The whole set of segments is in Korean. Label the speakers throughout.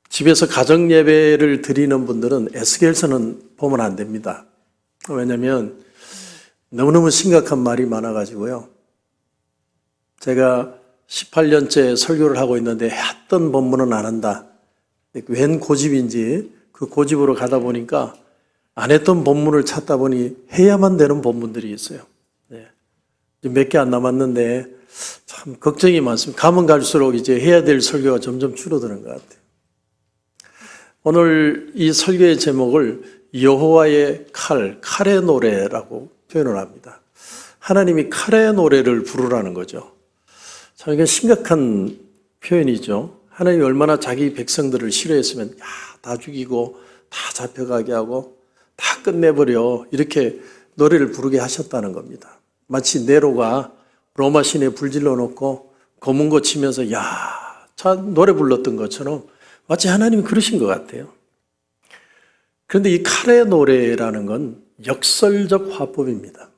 Speaker 1: 집에서 가정 예배를 드리는 분들은 에스겔서는 보면 안 됩니다. 왜냐하면 너무너무 심각한 말이 많아가지고요. 제가 18년째 설교를 하고 있는데 했던 본문은 안 한다. 웬 고집인지 그 고집으로 가다 보니까 안 했던 본문을 찾다 보니 해야만 되는 본문들이 있어요. 몇 개 안 남았는데 참 걱정이 많습니다. 가면 갈수록 이제 해야 될 설교가 점점 줄어드는 것 같아요. 오늘 이 설교의 제목을 여호와의 칼의 노래라고 표현을 합니다. 하나님이 칼의 노래를 부르라는 거죠. 참 이게 심각한 표현이죠. 하나님이 얼마나 자기 백성들을 싫어했으면 다 죽이고 다 잡혀가게 하고 다 끝내버려 이렇게 노래를 부르게 하셨다는 겁니다. 마치 네로가 로마 시내에 불질러 놓고 검은 거 치면서 노래 불렀던 것처럼 마치 하나님이 그러신 것 같아요. 그런데 이 칼의 노래라는 건 역설적 화법입니다.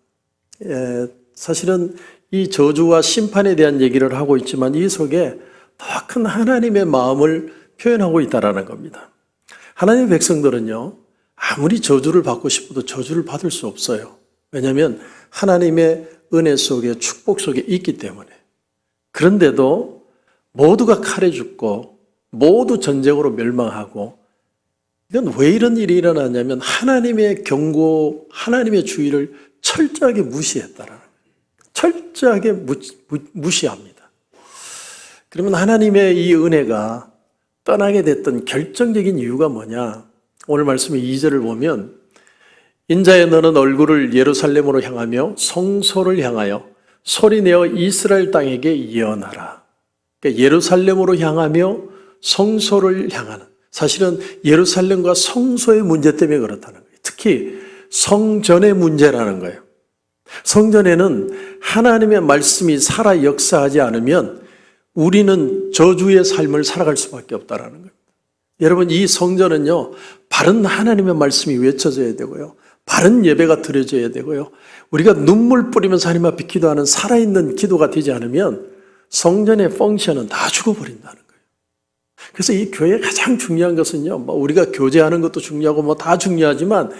Speaker 1: 사실은 이 저주와 심판에 대한 얘기를 하고 있지만 이 속에 더 큰 하나님의 마음을 표현하고 있다는 겁니다. 하나님의 백성들은요, 아무리 저주를 받고 싶어도 저주를 받을 수 없어요. 왜냐하면 하나님의 은혜 속에 축복 속에 있기 때문에. 그런데도 모두가 칼에 죽고 모두 전쟁으로 멸망하고, 이건 왜 이런 일이 일어나냐면 하나님의 경고, 하나님의 주의를 철저하게 무시했다라는 거예요. 철저하게 무시합니다. 그러면 하나님의 이 은혜가 떠나게 됐던 결정적인 이유가 뭐냐? 오늘 말씀의 2절을 보면 인자의 너는 얼굴을 예루살렘으로 향하며 성소를 향하여 소리내어 이스라엘 땅에게 예언하라. 그러니까 예루살렘으로 향하며 성소를 향하는, 사실은 예루살렘과 성소의 문제 때문에 그렇다는 거예요. 특히 성전의 문제라는 거예요. 성전에는 하나님의 말씀이 살아 역사하지 않으면 우리는 저주의 삶을 살아갈 수밖에 없다는 거예요. 여러분, 이 성전은요, 바른 하나님의 말씀이 외쳐져야 되고요, 바른 예배가 드려져야 되고요, 우리가 눈물 뿌리면서 하나님 앞에 기도하는 살아있는 기도가 되지 않으면 성전의 펑션은 다 죽어버린다는 거예요. 그래서 이 교회의 가장 중요한 것은요, 우리가 교제하는 것도 중요하고 다 중요하지만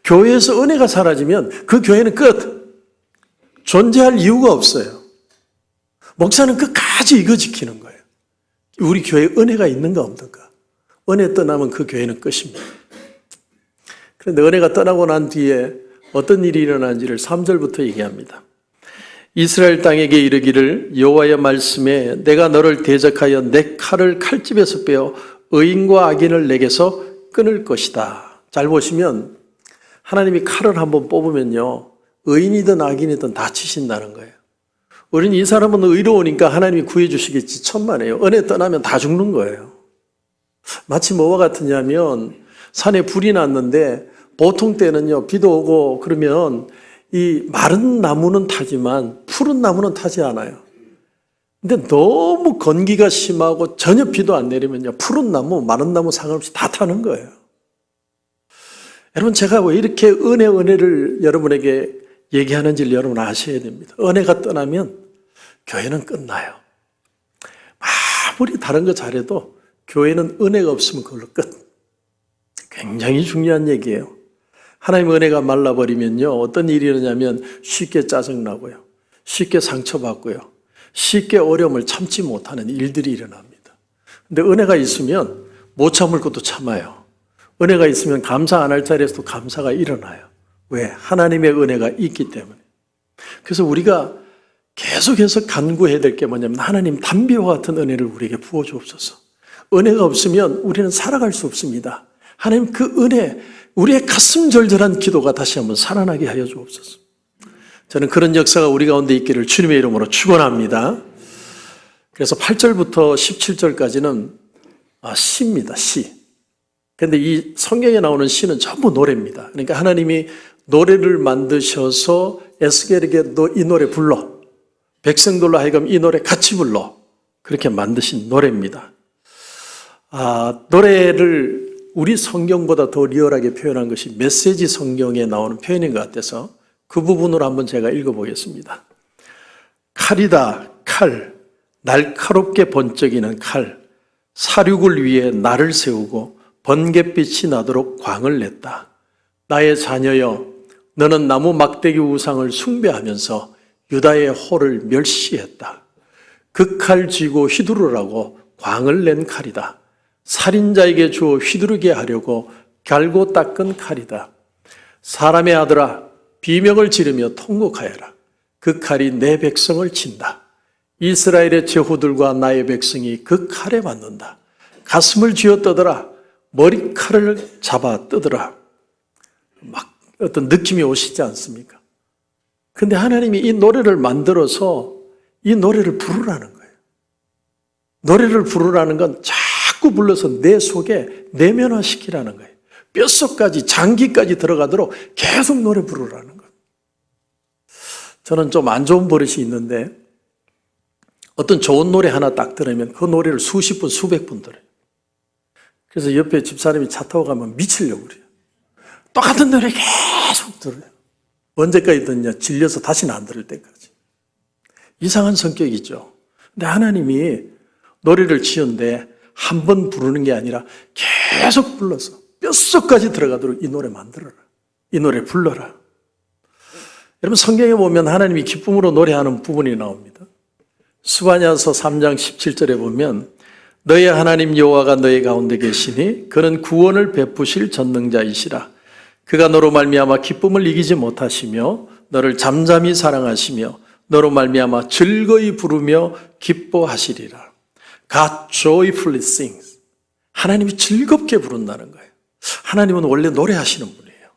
Speaker 1: 교회에서 은혜가 사라지면 그 교회는 끝. 존재할 이유가 없어요. 목사는 끝까지 이거 지키는 거예요. 우리 교회에 은혜가 있는가 없는가. 은혜 떠나면 그 교회는 끝입니다. 그런데 은혜가 떠나고 난 뒤에 어떤 일이 일어나는지를 3절부터 얘기합니다. 이스라엘 땅에게 이르기를 여호와의 말씀에 내가 너를 대적하여 내 칼을 칼집에서 빼어 의인과 악인을 내게서 끊을 것이다. 잘 보시면 하나님이 칼을 한번 뽑으면요, 의인이든 악인이든 다 치신다는 거예요. 우리는 이 사람은 의로우니까 하나님이 구해주시겠지 천만에요. 은혜 떠나면 다 죽는 거예요. 마치 뭐와 같으냐면 산에 불이 났는데 보통 때는요, 비도 오고 그러면 이 마른 나무는 타지만 푸른 나무는 타지 않아요. 근데 너무 건기가 심하고 전혀 비도 안 내리면요, 푸른 나무, 마른 나무 상관없이 다 타는 거예요. 여러분, 제가 왜 이렇게 은혜를 여러분에게 얘기하는지를 여러분 아셔야 됩니다. 은혜가 떠나면 교회는 끝나요. 아무리 다른 거 잘해도 교회는 은혜가 없으면 그걸로 끝. 굉장히 중요한 얘기예요. 하나님의 은혜가 말라버리면요, 어떤 일이 일어나냐면 쉽게 짜증나고요, 쉽게 상처받고요, 쉽게 어려움을 참지 못하는 일들이 일어납니다. 근데 은혜가 있으면 못 참을 것도 참아요. 은혜가 있으면 감사 안 할 자리에서도 감사가 일어나요. 왜? 하나님의 은혜가 있기 때문에. 그래서 우리가 계속해서 간구해야 될 게 뭐냐면 하나님 담비와 같은 은혜를 우리에게 부어주옵소서. 은혜가 없으면 우리는 살아갈 수 없습니다. 하나님 그 은혜, 우리의 가슴 절절한 기도가 다시 한번 살아나게 하여 주옵소서. 저는 그런 역사가 우리 가운데 있기를 주님의 이름으로 축원합니다. 그래서 8절부터 17절까지는 시입니다. 시. 그런데 이 성경에 나오는 시는 전부 노래입니다. 그러니까 하나님이 노래를 만드셔서 에스겔에게 너 이 노래 불러, 백성들로 하여금 이 노래 같이 불러, 그렇게 만드신 노래입니다. 노래를 우리 성경보다 더 리얼하게 표현한 것이 메시지 성경에 나오는 표현인 것 같아서 그 부분으로 한번 제가 읽어보겠습니다. 칼이다, 칼, 날카롭게 번쩍이는 칼, 사륙을 위해 나를 세우고 번갯빛이 나도록 광을 냈다. 나의 자녀여, 너는 나무 막대기 우상을 숭배하면서 유다의 호를 멸시했다. 그 칼 쥐고 휘두르라고 광을 낸 칼이다. 살인자에게 주어 휘두르게 하려고 갈고 닦은 칼이다. 사람의 아들아, 비명을 지르며 통곡하여라. 그 칼이 내 백성을 친다. 이스라엘의 제후들과 나의 백성이 그 칼에 맞는다. 가슴을 쥐어 뜯어라. 머리칼을 잡아 뜯어라. 막 어떤 느낌이 오시지 않습니까? 근데 하나님이 이 노래를 만들어서 이 노래를 부르라는 거예요. 노래를 부르라는 건 자꾸 불러서 내 속에 내면화시키라는 거예요. 뼛속까지 장기까지 들어가도록 계속 노래 부르라는 거예요. 저는 좀 안 좋은 버릇이 있는데 어떤 좋은 노래 하나 딱 들으면 그 노래를 수십 분, 수백 분 들어요. 그래서 옆에 집사람이 차 타고 가면 미치려고 그래요. 똑같은 노래 계속 들어요. 언제까지 듣냐? 질려서 다시는 안 들을 때까지. 이상한 성격이죠. 근데 하나님이 노래를 지었는데 한 번 부르는 게 아니라 계속 불러서 뼛속까지 들어가도록 이 노래 만들어라. 이 노래 불러라. 여러분 성경에 보면 하나님이 기쁨으로 노래하는 부분이 나옵니다. 스바냐서 3장 17절에 보면 너의 하나님 여호와가 너의 가운데 계시니 그는 구원을 베푸실 전능자이시라. 그가 너로 말미암아 기쁨을 이기지 못하시며 너를 잠잠히 사랑하시며 너로 말미암아 즐거이 부르며 기뻐하시리라. God joyfully sings. 하나님이 즐겁게 부른다는 거예요. 하나님은 원래 노래하시는 분이에요.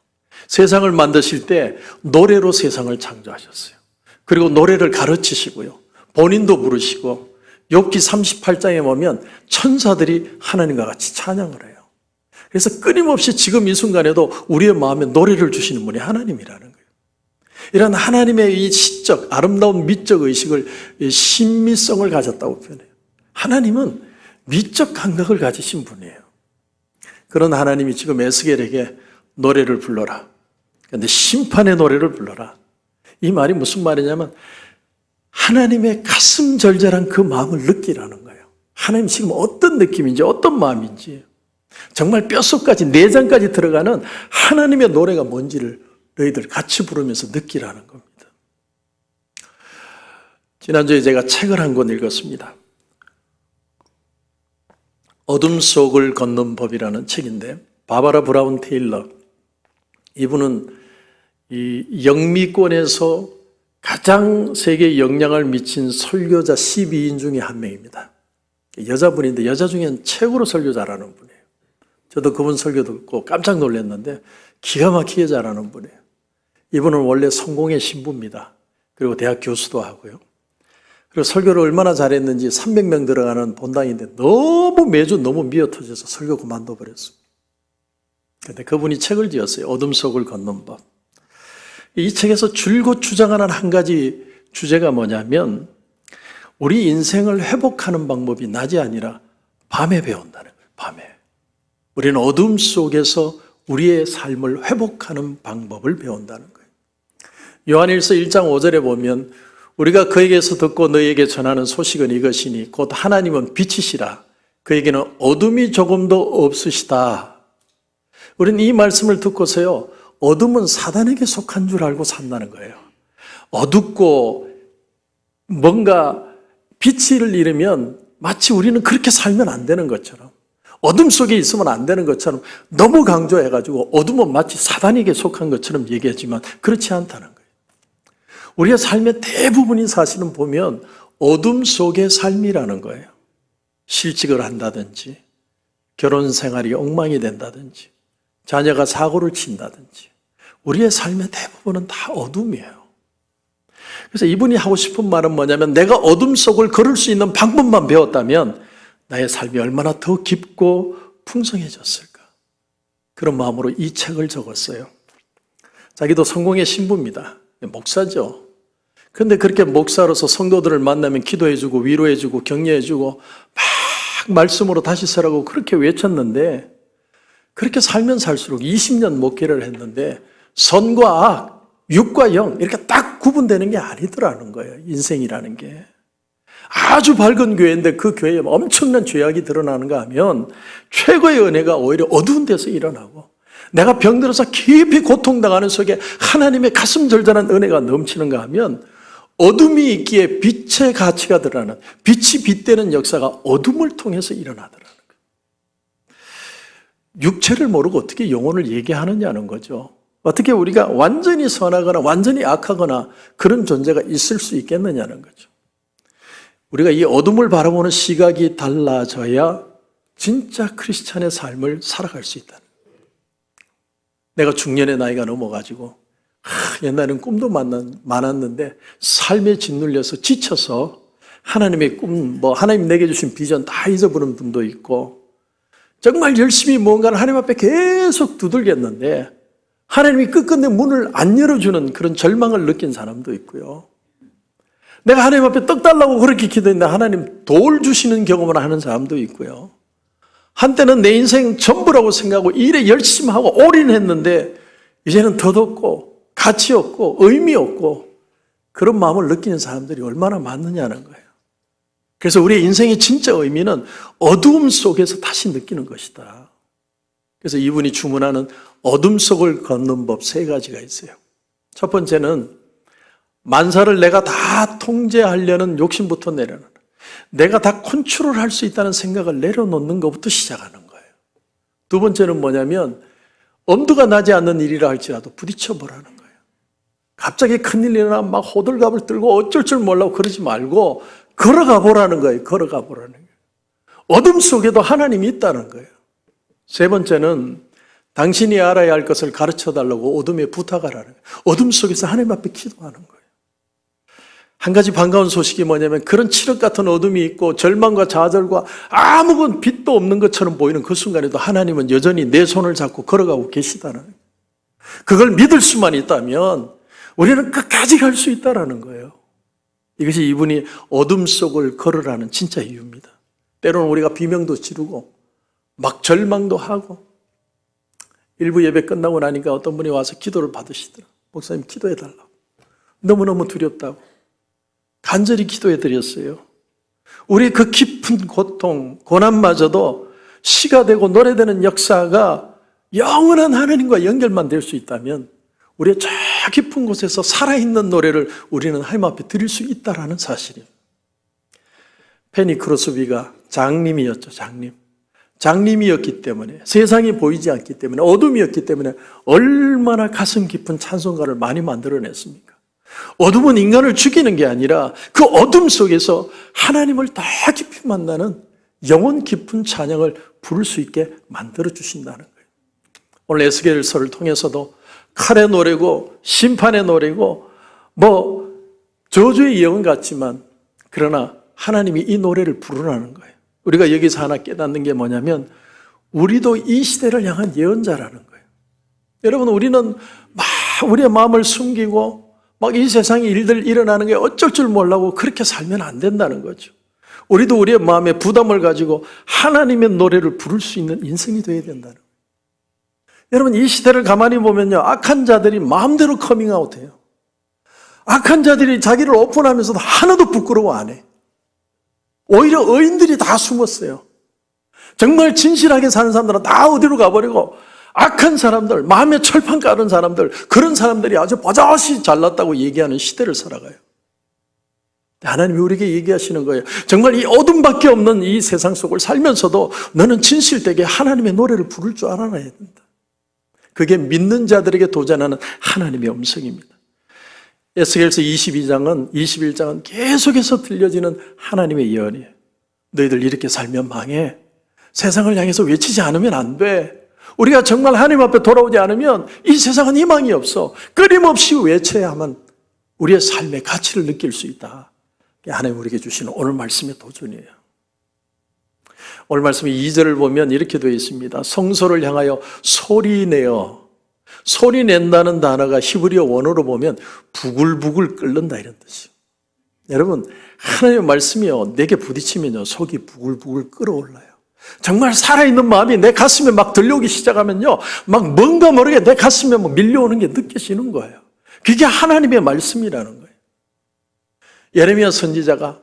Speaker 1: 세상을 만드실 때 노래로 세상을 창조하셨어요. 그리고 노래를 가르치시고요. 본인도 부르시고 욥기 38장에 보면 천사들이 하나님과 같이 찬양을 해요. 그래서 끊임없이 지금 이 순간에도 우리의 마음에 노래를 주시는 분이 하나님이라는 거예요. 이런 하나님의 이 시적, 아름다운 미적 의식을 신미성을 가졌다고 표현해요. 하나님은 미적 감각을 가지신 분이에요. 그런 하나님이 지금 에스겔에게 노래를 불러라. 그런데 심판의 노래를 불러라. 이 말이 무슨 말이냐면 하나님의 가슴 절절한 그 마음을 느끼라는 거예요. 하나님 지금 어떤 느낌인지 어떤 마음인지 정말 뼛속까지 내장까지 들어가는 하나님의 노래가 뭔지를 너희들 같이 부르면서 느끼라는 겁니다. 지난주에 제가 책을 한 권 읽었습니다. 어둠 속을 걷는 법이라는 책인데 바바라 브라운 테일러, 이분은 이 영미권에서 가장 세계에 영향을 미친 설교자 12인 중에 한 명입니다. 여자분인데 여자 중에는 최고로 설교 잘하는 분이에요. 저도 그분 설교 듣고 깜짝 놀랐는데 기가 막히게 잘하는 분이에요. 이분은 원래 성공의 신부입니다. 그리고 대학 교수도 하고요. 그리고 설교를 얼마나 잘했는지 300명 들어가는 본당인데 너무 매주 너무 미어터져서 설교 그만둬 버렸습니다. 그런데 그분이 책을 지었어요. 어둠 속을 걷는 법. 이 책에서 줄곧 주장하는 한 가지 주제가 뭐냐면 우리 인생을 회복하는 방법이 낮이 아니라 밤에 배운다는 거예요. 밤에. 우리는 어둠 속에서 우리의 삶을 회복하는 방법을 배운다는 거예요. 요한일서 1장 5절에 보면 우리가 그에게서 듣고 너희에게 전하는 소식은 이것이니 곧 하나님은 빛이시라. 그에게는 어둠이 조금도 없으시다. 우리는 이 말씀을 듣고서요. 어둠은 사단에게 속한 줄 알고 산다는 거예요. 어둡고 뭔가 빛을 잃으면 마치 우리는 그렇게 살면 안 되는 것처럼 어둠 속에 있으면 안 되는 것처럼 너무 강조해가지고 어둠은 마치 사단에게 속한 것처럼 얘기하지만 그렇지 않다는 거예요. 우리의 삶의 대부분이 사실은 보면 어둠 속의 삶이라는 거예요. 실직을 한다든지 결혼 생활이 엉망이 된다든지 자녀가 사고를 친다든지 우리의 삶의 대부분은 다 어둠이에요. 그래서 이분이 하고 싶은 말은 뭐냐면 내가 어둠 속을 걸을 수 있는 방법만 배웠다면 나의 삶이 얼마나 더 깊고 풍성해졌을까. 그런 마음으로 이 책을 적었어요. 자기도 성공의 신부입니다. 목사죠. 그런데 그렇게 목사로서 성도들을 만나면 기도해주고 위로해주고 격려해주고 막 말씀으로 다시 서라고 그렇게 외쳤는데 그렇게 살면 살수록 20년 목회를 했는데 선과 악, 육과 영 이렇게 딱 구분되는 게 아니더라는 거예요. 인생이라는 게. 아주 밝은 교회인데 그 교회에 엄청난 죄악이 드러나는가 하면 최고의 은혜가 오히려 어두운 데서 일어나고 내가 병들어서 깊이 고통당하는 속에 하나님의 가슴 절절한 은혜가 넘치는가 하면 어둠이 있기에 빛의 가치가 드러나는, 빛이 빗대는 역사가 어둠을 통해서 일어나더라는 거예요. 육체를 모르고 어떻게 영혼을 얘기하느냐는 거죠. 어떻게 우리가 완전히 선하거나 완전히 악하거나 그런 존재가 있을 수 있겠느냐는 거죠. 우리가 이 어둠을 바라보는 시각이 달라져야 진짜 크리스찬의 삶을 살아갈 수 있다는 거예요. 내가 중년의 나이가 넘어가지고 옛날에는 꿈도 많았는데 삶에 짓눌려서 지쳐서 하나님의 꿈, 하나님 내게 주신 비전 다 잊어버린 분도 있고 정말 열심히 뭔가를 하나님 앞에 계속 두들겼는데 하나님이 끝끝내 문을 안 열어주는 그런 절망을 느낀 사람도 있고요. 내가 하나님 앞에 떡 달라고 그렇게 기도했는데 하나님 돌 주시는 경험을 하는 사람도 있고요. 한때는 내 인생 전부라고 생각하고 일에 열심히 하고 올인했는데 이제는 덧없고 가치 없고 의미 없고 그런 마음을 느끼는 사람들이 얼마나 많느냐는 거예요. 그래서 우리의 인생의 진짜 의미는 어두움 속에서 다시 느끼는 것이다. 그래서 이분이 주문하는 어둠 속을 걷는 법 3가지가 있어요. 첫 번째는 만사를 내가 다 통제하려는 욕심부터 내려놓는, 내가 다 컨트롤할 수 있다는 생각을 내려놓는 것부터 시작하는 거예요. 두 번째는 뭐냐면 엄두가 나지 않는 일이라 할지라도 부딪혀보라는 거예요. 갑자기 큰일이 일어나 막 호들갑을 들고 어쩔 줄 몰라고 그러지 말고 걸어가 보라는 거예요. 걸어가 보라는 거예요. 어둠 속에도 하나님이 있다는 거예요. 세 번째는 당신이 알아야 할 것을 가르쳐달라고 어둠에 부탁하라는 거예요. 어둠 속에서 하나님 앞에 기도하는 거예요. 한 가지 반가운 소식이 뭐냐면 그런 칠흑 같은 어둠이 있고 절망과 좌절과 아무런 빛도 없는 것처럼 보이는 그 순간에도 하나님은 여전히 내 손을 잡고 걸어가고 계시다는 거예요. 그걸 믿을 수만 있다면 우리는 끝까지 갈 수 있다는 거예요. 이것이 이분이 어둠 속을 걸으라는 진짜 이유입니다. 때로는 우리가 비명도 지르고 막 절망도 하고 일부 예배 끝나고 나니까 어떤 분이 와서 기도를 받으시더라고요. 목사님 기도해달라고. 너무너무 두렵다고. 간절히 기도해드렸어요. 우리의 그 깊은 고통, 고난마저도 시가 되고 노래되는 역사가 영원한 하나님과 연결만 될 수 있다면 우리의 저 깊은 곳에서 살아있는 노래를 우리는 하나님 앞에 드릴 수 있다는 사실이에요. 페니 크로스비가 장님이었죠. 장님이었기 때문에, 세상이 보이지 않기 때문에, 어둠이었기 때문에 얼마나 가슴 깊은 찬송가를 많이 만들어냈습니까? 어둠은 인간을 죽이는 게 아니라 그 어둠 속에서 하나님을 더 깊이 만나는 영혼 깊은 찬양을 부를 수 있게 만들어주신다는 거예요. 오늘 에스겔서를 통해서도 칼의 노래고 심판의 노래고 저주의 예언 같지만 그러나 하나님이 이 노래를 부르라는 거예요. 우리가 여기서 하나 깨닫는 게 뭐냐면 우리도 이 시대를 향한 예언자라는 거예요. 여러분, 우리는 막 우리의 마음을 숨기고 막 이 세상에 일들 일어나는 게 어쩔 줄 몰라고 그렇게 살면 안 된다는 거죠. 우리도 우리의 마음에 부담을 가지고 하나님의 노래를 부를 수 있는 인생이 되어야 된다는 거예요. 여러분, 이 시대를 가만히 보면요, 악한 자들이 마음대로 커밍아웃해요. 악한 자들이 자기를 오픈하면서도 하나도 부끄러워 안 해. 오히려 의인들이 다 숨었어요. 정말 진실하게 사는 사람들은 다 어디로 가버리고 악한 사람들, 마음에 철판 깔은 사람들, 그런 사람들이 아주 버젓이 잘났다고 얘기하는 시대를 살아가요. 하나님이 우리에게 얘기하시는 거예요. 정말 이 어둠밖에 없는 이 세상 속을 살면서도 너는 진실되게 하나님의 노래를 부를 줄 알아야 된다. 그게 믿는 자들에게 도전하는 하나님의 음성입니다. 에스겔서 21장은 계속해서 들려지는 하나님의 예언이에요. 너희들 이렇게 살면 망해. 세상을 향해서 외치지 않으면 안 돼. 우리가 정말 하나님 앞에 돌아오지 않으면 이 세상은 희망이 없어. 끊임없이 외쳐야만 우리의 삶의 가치를 느낄 수 있다. 하나님 우리에게 주시는 오늘 말씀의 도전이에요. 오늘 말씀의 2절을 보면 이렇게 되어 있습니다. 성소를 향하여 소리내어. 소리낸다는 단어가 히브리어 원어로 보면 부글부글 끓는다 이런 뜻이에요. 여러분, 하나님의 말씀이요, 내게 부딪히면요 속이 부글부글 끓어올라요. 정말 살아있는 마음이 내 가슴에 막 들려오기 시작하면요 막 뭔가 모르게 내 가슴에 막 밀려오는 게 느껴지는 거예요. 그게 하나님의 말씀이라는 거예요. 예레미야 선지자가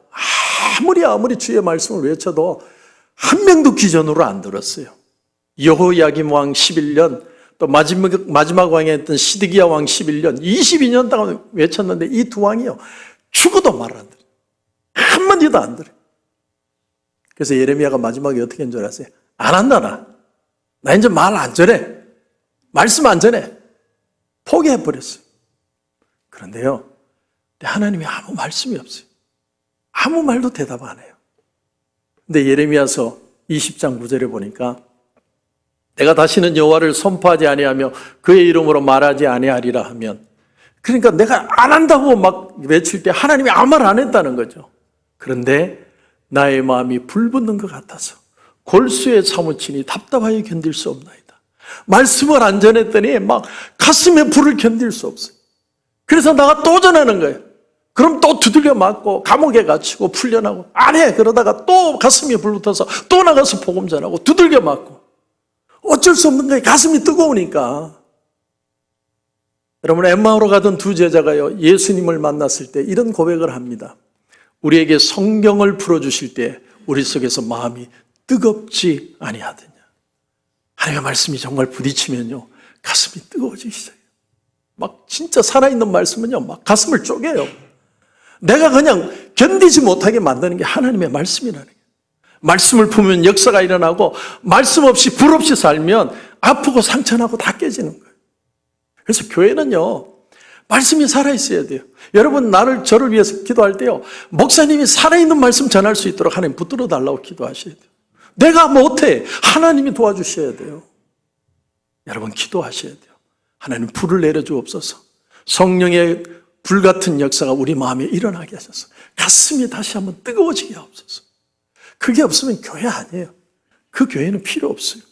Speaker 1: 아무리 주의 말씀을 외쳐도 한 명도 귀전으로 안 들었어요. 여호야김 왕 11년, 또 마지막 왕이 했던 시드기야 왕 11년, 22년 동안 외쳤는데 이 두 왕이요, 죽어도 말 안 들어요. 한마디도 안 들어요. 그래서 예레미야가 마지막에 어떻게 한 줄 아세요? 안 한다, 나 이제 말 안 전해. 말씀 안 전해. 포기해버렸어요. 그런데요, 하나님이 아무 말씀이 없어요. 아무 말도 대답 안 해요. 근데 예레미야서 20장 9절에 보니까 내가 다시는 여호와를 선포하지 아니하며 그의 이름으로 말하지 아니하리라 하면, 그러니까 내가 안 한다고 막 외칠 때 하나님이 아무 말 안 했다는 거죠. 그런데 나의 마음이 불붙는 것 같아서 골수에 사무치니 답답하여 견딜 수 없나이다. 말씀을 안 전했더니 막 가슴에 불을 견딜 수 없어요. 그래서 나가 또 전하는 거예요. 그럼 또 두들겨 맞고 감옥에 갇히고 풀려나고 안 해. 그러다가 또 가슴이 불붙어서 또 나가서 복음 전하고 두들겨 맞고 어쩔 수 없는 거예요. 가슴이 뜨거우니까. 여러분, 엠마오로 가던 두 제자가요, 예수님을 만났을 때 이런 고백을 합니다. 우리에게 성경을 풀어주실 때 우리 속에서 마음이 뜨겁지 아니하더냐. 하나님의 말씀이 정말 부딪히면요, 가슴이 뜨거워지기 시작해요. 막 진짜 살아있는 말씀은요, 막 가슴을 쪼개요. 내가 그냥 견디지 못하게 만드는 게 하나님의 말씀이라는 거예요. 말씀을 품으면 역사가 일어나고, 말씀 없이 불 없이 살면 아프고 상처나고 다 깨지는 거예요. 그래서 교회는요, 말씀이 살아있어야 돼요. 여러분, 저를 위해서 기도할 때요, 목사님이 살아있는 말씀 전할 수 있도록 하나님 붙들어 달라고 기도하셔야 돼요. 내가 못해. 하나님이 도와주셔야 돼요. 여러분, 기도하셔야 돼요. 하나님, 불을 내려주옵소서. 성령의 불같은 역사가 우리 마음에 일어나게 하셔서 가슴이 다시 한번 뜨거워지게 하옵소서. 그게 없으면 교회 아니에요. 그 교회는 필요 없어요.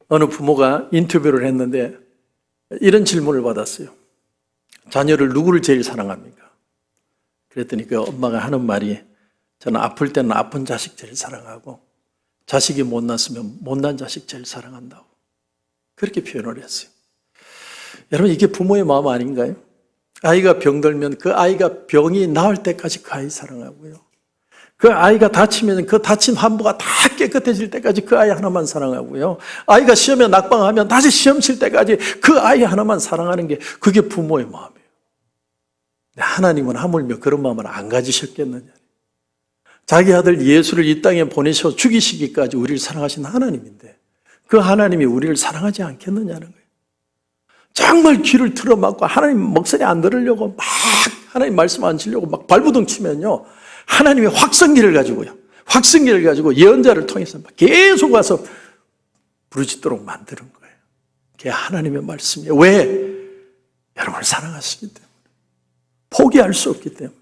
Speaker 1: 어느 부모가 인터뷰를 했는데 이런 질문을 받았어요. 자녀를 누구를 제일 사랑합니까? 그랬더니 그 엄마가 하는 말이, 저는 아플 때는 아픈 자식 제일 사랑하고 자식이 못났으면 못난 자식 제일 사랑한다고 그렇게 표현을 했어요. 여러분, 이게 부모의 마음 아닌가요? 아이가 병들면 그 아이가 병이 나을 때까지 그 아이 사랑하고요, 그 아이가 다치면 그 다친 환부가 다 깨끗해질 때까지 그 아이 하나만 사랑하고요, 아이가 시험에 낙방하면 다시 시험 칠 때까지 그 아이 하나만 사랑하는 게, 그게 부모의 마음이에요. 하나님은 하물며 그런 마음을 안 가지셨겠느냐. 자기 아들 예수를 이 땅에 보내셔 죽이시기까지 우리를 사랑하신 하나님인데 그 하나님이 우리를 사랑하지 않겠느냐는 거예요. 정말 귀를 틀어막고 하나님 목소리 안 들으려고 막 하나님 말씀 안 치려고 막 발부둥 치면요, 하나님의 확성기를 가지고 예언자를 통해서 막 계속 와서 부르짖도록 만드는 거예요. 그게 하나님의 말씀이에요. 왜? 여러분을 사랑하시기 때문에, 포기할 수 없기 때문에.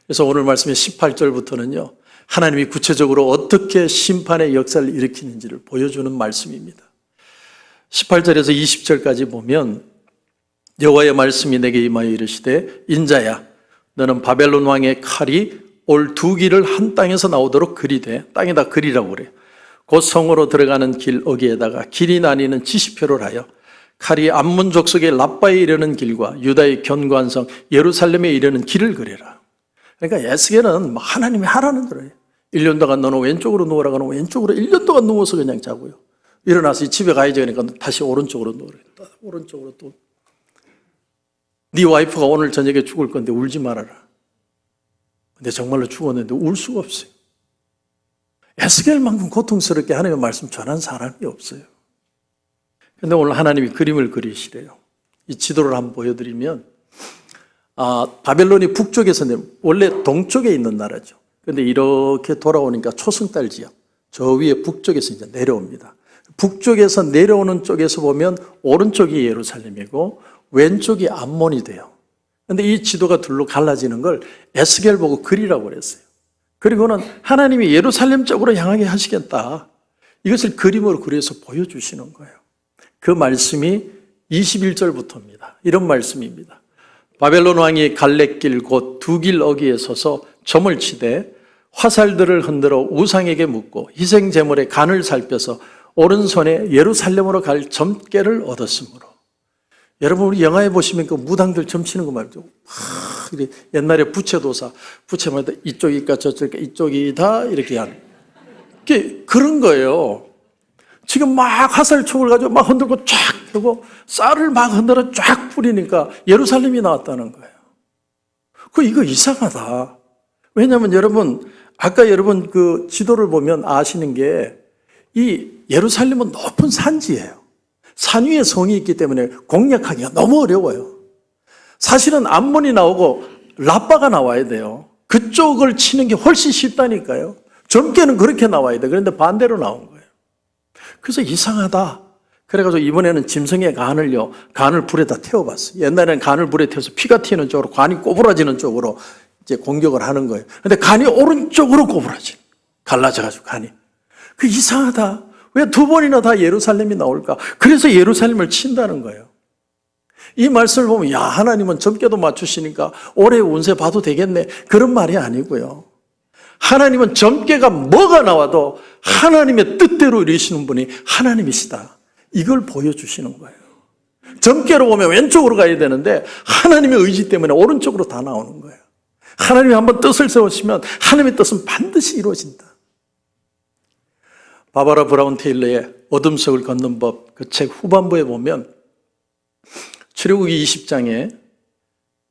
Speaker 1: 그래서 오늘 말씀의 18절부터는요, 하나님이 구체적으로 어떻게 심판의 역사를 일으키는지를 보여주는 말씀입니다. 18절에서 20절까지 보면, 여호와의 말씀이 내게 임하여 이르시되, 인자야, 너는 바벨론 왕의 칼이 올 두 길을 한 땅에서 나오도록 그리되, 땅에다 그리라고 그래요. 곧 성으로 들어가는 길 어기에다가 길이 나뉘는 지시표를 하여 칼이 암몬 족속의 라빠에 이르는 길과 유다의 견고한 성 예루살렘에 이르는 길을 그려라. 그러니까 에스겔은 하나님이 하라는 대로 해요. 1년 동안 너는 왼쪽으로 누워라 그러면 왼쪽으로 1년 동안 누워서 그냥 자고요. 일어나서 집에 가야지 그러니까 다시 오른쪽으로 누워라. 오른쪽으로 또. 네 와이프가 오늘 저녁에 죽을 건데 울지 말아라. 근데 정말로 죽었는데 울 수가 없어요. 에스겔만큼 고통스럽게 하나님의 말씀 전한 사람이 없어요. 근데 오늘 하나님이 그림을 그리시래요. 이 지도를 한번 보여드리면, 바벨론이 북쪽에서 원래 동쪽에 있는 나라죠. 그런데 이렇게 돌아오니까 초승달 지역, 저 위에 북쪽에서 이제 내려옵니다. 북쪽에서 내려오는 쪽에서 보면 오른쪽이 예루살렘이고 왼쪽이 암몬이 돼요. 그런데 이 지도가 둘로 갈라지는 걸 에스겔 보고 그리라고 그랬어요. 그리고는 하나님이 예루살렘 쪽으로 향하게 하시겠다, 이것을 그림으로 그려서 보여주시는 거예요. 그 말씀이 21절부터입니다. 이런 말씀입니다. 바벨론 왕이 갈래길 곧 두 길 어기에 서서 점을 치되 화살들을 흔들어 우상에게 묻고 희생 제물의 간을 살펴서 오른손에 예루살렘으로 갈 점괘를 얻었으므로. 여러분 우리 영화에 보시면 그 무당들 점치는 거 말이죠. 옛날에 부채도사, 부채마다 이쪽이니까 저쪽이니까 이쪽이다 이렇게 하는 그런 거예요. 지금 막 화살촉을 가지고 막 흔들고 쫙 펴고 쌀을 막 흔들어 쫙 뿌리니까 예루살렘이 나왔다는 거예요. 이거 이상하다. 왜냐하면 여러분 아까 여러분 그 지도를 보면 아시는 게 이 예루살렘은 높은 산지예요. 산 위에 성이 있기 때문에 공략하기가 너무 어려워요. 사실은 암몬이 나오고 라빠가 나와야 돼요. 그쪽을 치는 게 훨씬 쉽다니까요. 젊게는 그렇게 나와야 돼. 그런데 반대로 나온 거예요. 그래서 이상하다. 그래가지고 이번에는 짐승의 간을 불에다 태워봤어요. 옛날에는 간을 불에 태워서 피가 튀는 쪽으로, 간이 꼬부라지는 쪽으로 이제 공격을 하는 거예요. 근데 간이 오른쪽으로 꼬부라지. 갈라져가지고 간이. 이상하다. 왜 2번이나 다 예루살렘이 나올까? 그래서 예루살렘을 친다는 거예요. 이 말씀을 보면 야 하나님은 젊게도 맞추시니까 올해 운세 봐도 되겠네. 그런 말이 아니고요. 하나님은 젊게가 뭐가 나와도 하나님의 뜻대로 이루시는 분이 하나님이시다. 이걸 보여주시는 거예요. 젊게로 보면 왼쪽으로 가야 되는데 하나님의 의지 때문에 오른쪽으로 다 나오는 거예요. 하나님이 한번 뜻을 세우시면 하나님의 뜻은 반드시 이루어진다. 바바라 브라운 테일러의 어둠 속을 걷는 법, 그 책 후반부에 보면 출애굽기 20장에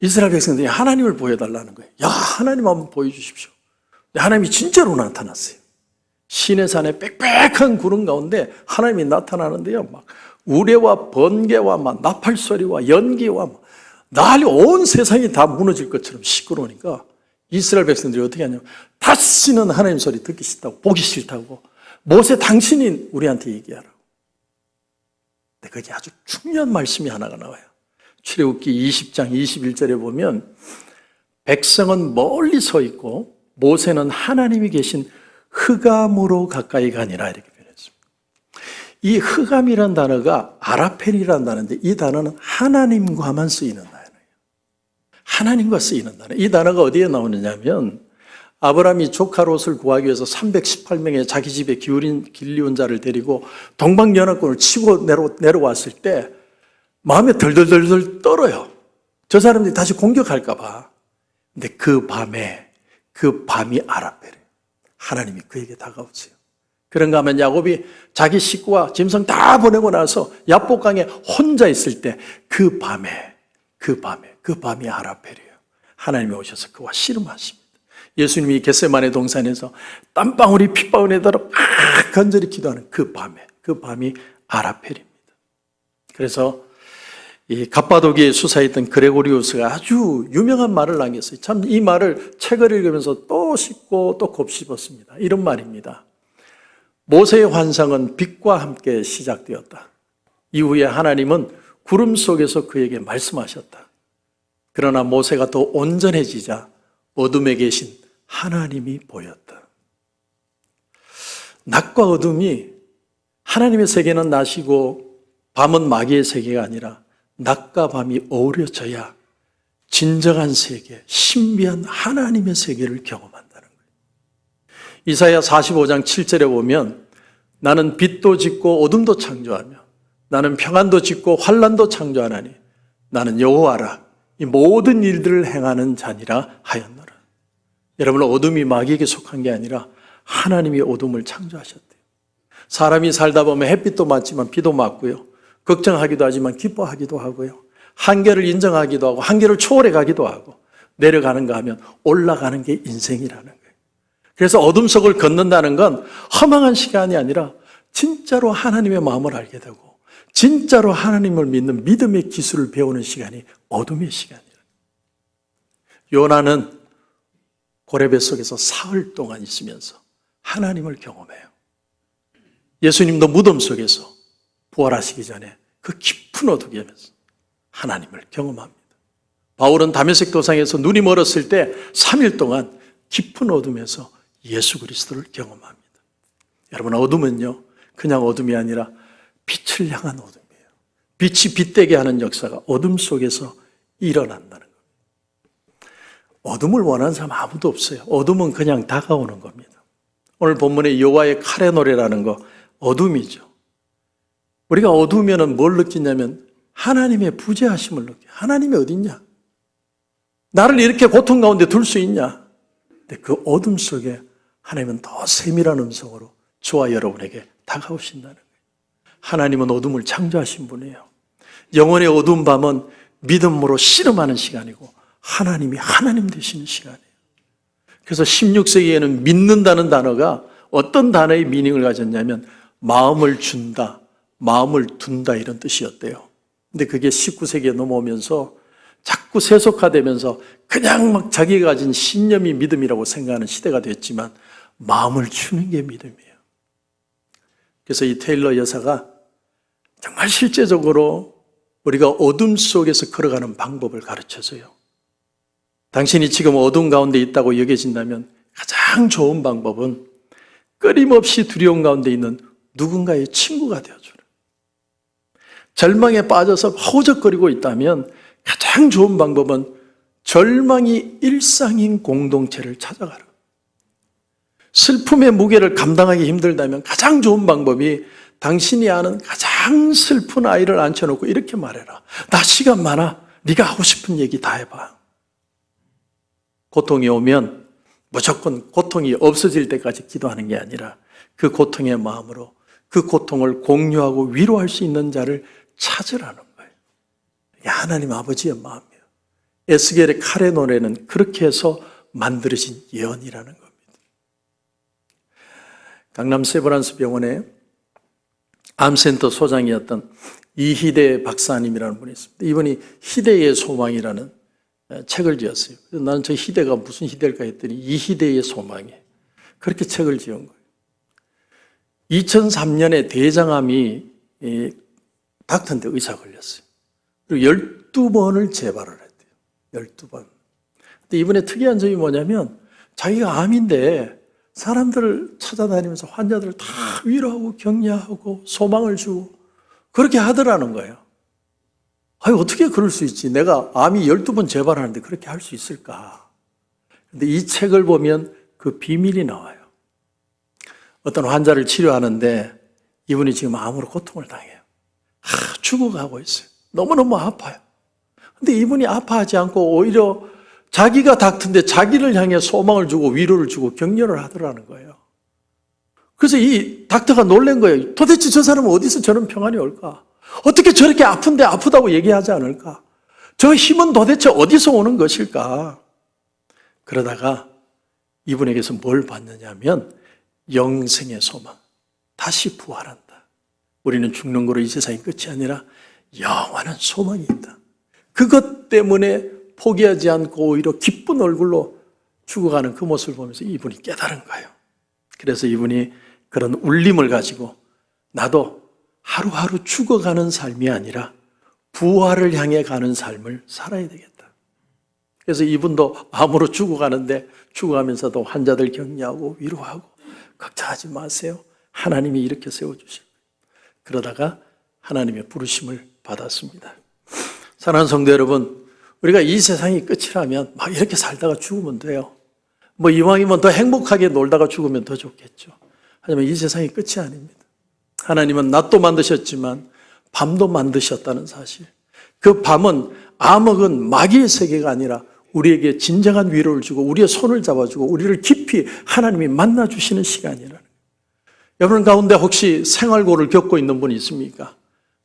Speaker 1: 이스라엘 백성들이 하나님을 보여달라는 거예요. 야, 하나님 한번 보여주십시오. 하나님이 진짜로 나타났어요. 시내산의 빽빽한 구름 가운데 하나님이 나타나는데요. 막 우레와 번개와 막 나팔소리와 연기와 난리 온 세상이 다 무너질 것처럼 시끄러우니까 이스라엘 백성들이 어떻게 하냐면 다시는 하나님 소리 듣기 싫다고 보기 싫다고 모세 당신이 우리한테 얘기하라고. 근데 거기 아주 중요한 말씀이 하나가 나와요. 출애굽기 20장 21절에 보면 백성은 멀리 서 있고 모세는 하나님이 계신 흑암으로 가까이 가니라 이렇게 표현했습니다. 이 흑암이라는 단어가 아라펠이라는 단어인데 이 단어는 하나님과만 쓰이는 단어예요. 하나님과 쓰이는 단어. 이 단어가 어디에 나오느냐면 아브라함이 조카 롯을 구하기 위해서 318명의 자기 집에 길리온 자를 데리고 동방연합군을 치고 내려왔을 때 마음에 덜덜덜덜 떨어요. 저 사람들이 다시 공격할까 봐. 근데 그 밤이 아라펠이에요. 하나님이 그에게 다가오세요. 그런가 하면 야곱이 자기 식구와 짐승 다 보내고 나서 야복강에 혼자 있을 때 그 밤이 아라펠이에요. 하나님이 오셔서 그와 씨름하십니다. 예수님이 겟세마네 동산에서 땀방울이 핏방울에 들어 간절히 기도하는 그 밤이 아라펠입니다. 그래서 이 갑바도기에 수사했던 그레고리우스가 아주 유명한 말을 남겼어요. 참 이 말을 책을 읽으면서 또 씹고 또 곱씹었습니다. 이런 말입니다. 모세의 환상은 빛과 함께 시작되었다. 이후에 하나님은 구름 속에서 그에게 말씀하셨다. 그러나 모세가 더 온전해지자 어둠에 계신 하나님이 보였다. 낮과 어둠이 하나님의 세계는 낮이고 밤은 마귀의 세계가 아니라 낮과 밤이 어우러져야 진정한 세계, 신비한 하나님의 세계를 경험한다는 거예요. 이사야 45장 7절에 보면 나는 빛도 짓고 어둠도 창조하며 나는 평안도 짓고 환난도 창조하나니 나는 여호와라 이 모든 일들을 행하는 자니라 하였노라. 여러분 어둠이 마귀에게 속한 게 아니라 하나님이 어둠을 창조하셨대요. 사람이 살다 보면 햇빛도 맞지만 비도 맞고요. 걱정하기도 하지만 기뻐하기도 하고요. 한계를 인정하기도 하고 한계를 초월해 가기도 하고 내려가는가 하면 올라가는 게 인생이라는 거예요. 그래서 어둠 속을 걷는다는 건 허망한 시간이 아니라 진짜로 하나님의 마음을 알게 되고 진짜로 하나님을 믿는 믿음의 기술을 배우는 시간이 어둠의 시간이에요. 요나는 고레배 속에서 사흘 동안 있으면서 하나님을 경험해요. 예수님도 무덤 속에서 부활하시기 전에 그 깊은 어둠에서 하나님을 경험합니다. 바울은 다메섹 도상에서 눈이 멀었을 때 3일 동안 깊은 어둠에서 예수 그리스도를 경험합니다. 여러분 어둠은요 그냥 어둠이 아니라 빛을 향한 어둠이에요. 빛이 빛되게 하는 역사가 어둠 속에서 일어난다는 겁니다. 어둠을 원하는 사람 아무도 없어요. 어둠은 그냥 다가오는 겁니다. 오늘 본문에 여호와의 칼의 노래라는 거 어둠이죠. 우리가 어두우면 뭘 느끼냐면 하나님의 부재하심을 느껴요. 하나님이 어딨냐? 나를 이렇게 고통 가운데 둘 수 있냐? 근데 그 어둠 속에 하나님은 더 세밀한 음성으로 저와 여러분에게 다가오신다는 거예요. 하나님은 어둠을 창조하신 분이에요. 영혼의 어두운 밤은 믿음으로 씨름하는 시간이고 하나님이 하나님 되시는 시간이에요. 그래서 16세기에는 믿는다는 단어가 어떤 단어의 미닝을 가졌냐면 마음을 준다, 마음을 둔다 이런 뜻이었대요. 근데 그게 19세기에 넘어오면서 자꾸 세속화되면서 그냥 막 자기가 가진 신념이 믿음이라고 생각하는 시대가 됐지만 마음을 주는 게 믿음이에요. 그래서 이 테일러 여사가 정말 실제적으로 우리가 어둠 속에서 걸어가는 방법을 가르쳐줘요. 당신이 지금 어둠 가운데 있다고 여겨진다면 가장 좋은 방법은 끊임없이 두려움 가운데 있는 누군가의 친구가 되어주라. 절망에 빠져서 허우적거리고 있다면 가장 좋은 방법은 절망이 일상인 공동체를 찾아가라. 슬픔의 무게를 감당하기 힘들다면 가장 좋은 방법이 당신이 아는 가장 슬픈 아이를 앉혀놓고 이렇게 말해라. 나 시간 많아. 네가 하고 싶은 얘기 다 해봐. 고통이 오면 무조건 고통이 없어질 때까지 기도하는 게 아니라 그 고통의 마음으로 그 고통을 공유하고 위로할 수 있는 자를 찾으라는 거예요. 이게 하나님 아버지의 마음이에요. 에스겔의 칼의 노래는 그렇게 해서 만들어진 예언이라는 겁니다. 강남 세브란스 병원에 암센터 소장이었던 이희대 박사님이라는 분이 있습니다. 이분이 희대의 소망이라는 책을 지었어요. 그래서 나는 저 희대가 무슨 희대일까 했더니 이희대의 소망이에요. 그렇게 책을 지은 거예요. 2003년에 대장암이 닥터한테 의사 걸렸어요. 그리고 12번을 재발을 했대요. 12번. 근데 이분의 특이한 점이 뭐냐면 자기가 암인데 사람들을 찾아다니면서 환자들을 다 위로하고 격려하고 소망을 주고 그렇게 하더라는 거예요. 아니, 어떻게 그럴 수 있지? 내가 암이 12번 재발하는데 그렇게 할 수 있을까? 근데 이 책을 보면 그 비밀이 나와요. 어떤 환자를 치료하는데 이분이 지금 암으로 고통을 당해요. 죽어가고 있어요. 너무너무 아파요. 근데 이분이 아파하지 않고 오히려 자기가 닥터인데 자기를 향해 소망을 주고 위로를 주고 격려를 하더라는 거예요. 그래서 이 닥터가 놀란 거예요. 도대체 저 사람은 어디서 저런 평안이 올까? 어떻게 저렇게 아픈데 아프다고 얘기하지 않을까? 저 힘은 도대체 어디서 오는 것일까? 그러다가 이분에게서 뭘 받느냐면 영생의 소망, 다시 부활한다. 우리는 죽는 거로 이 세상이 끝이 아니라 영원한 소망이 있다. 그것 때문에 포기하지 않고 오히려 기쁜 얼굴로 죽어가는 그 모습을 보면서 이분이 깨달은 거예요. 그래서 이분이 그런 울림을 가지고 나도 하루하루 죽어가는 삶이 아니라 부활을 향해 가는 삶을 살아야 되겠다. 그래서 이분도 암으로 죽어가는데 죽어가면서도 환자들 격려하고 위로하고 걱정하지 마세요. 하나님이 이렇게 세워주실 거예요. 그러다가 하나님의 부르심을 받았습니다. 사랑하는 성도 여러분, 우리가 이 세상이 끝이라면 막 이렇게 살다가 죽으면 돼요. 뭐 이왕이면 더 행복하게 놀다가 죽으면 더 좋겠죠. 하지만 이 세상이 끝이 아닙니다. 하나님은 낮도 만드셨지만 밤도 만드셨다는 사실. 그 밤은 암흑은 마귀의 세계가 아니라 우리에게 진정한 위로를 주고 우리의 손을 잡아주고 우리를 깊이 하나님이 만나주시는 시간이라는 거예요. 여러분 가운데 혹시 생활고를 겪고 있는 분이 있습니까?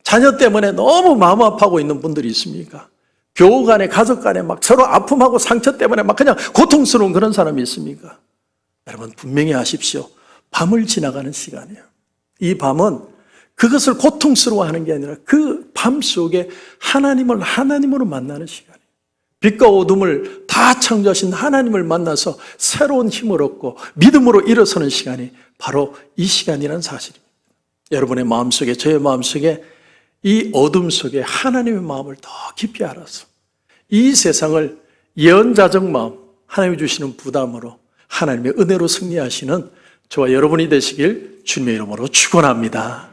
Speaker 1: 자녀 때문에 너무 마음 아파하고 있는 분들이 있습니까? 교우 간에 가족 간에 막 서로 아픔하고 상처 때문에 막 그냥 고통스러운 그런 사람이 있습니까? 여러분 분명히 아십시오. 밤을 지나가는 시간이에요. 이 밤은 그것을 고통스러워하는 게 아니라 그 밤 속에 하나님을 하나님으로 만나는 시간이에요. 빛과 어둠을 다 창조하신 하나님을 만나서 새로운 힘을 얻고 믿음으로 일어서는 시간이 바로 이 시간이라는 사실입니다. 여러분의 마음속에 저의 마음속에 이 어둠 속에 하나님의 마음을 더 깊이 알아서 이 세상을 예언자적 마음, 하나님이 주시는 부담으로 하나님의 은혜로 승리하시는 저와 여러분이 되시길 주님의 이름으로 축원합니다.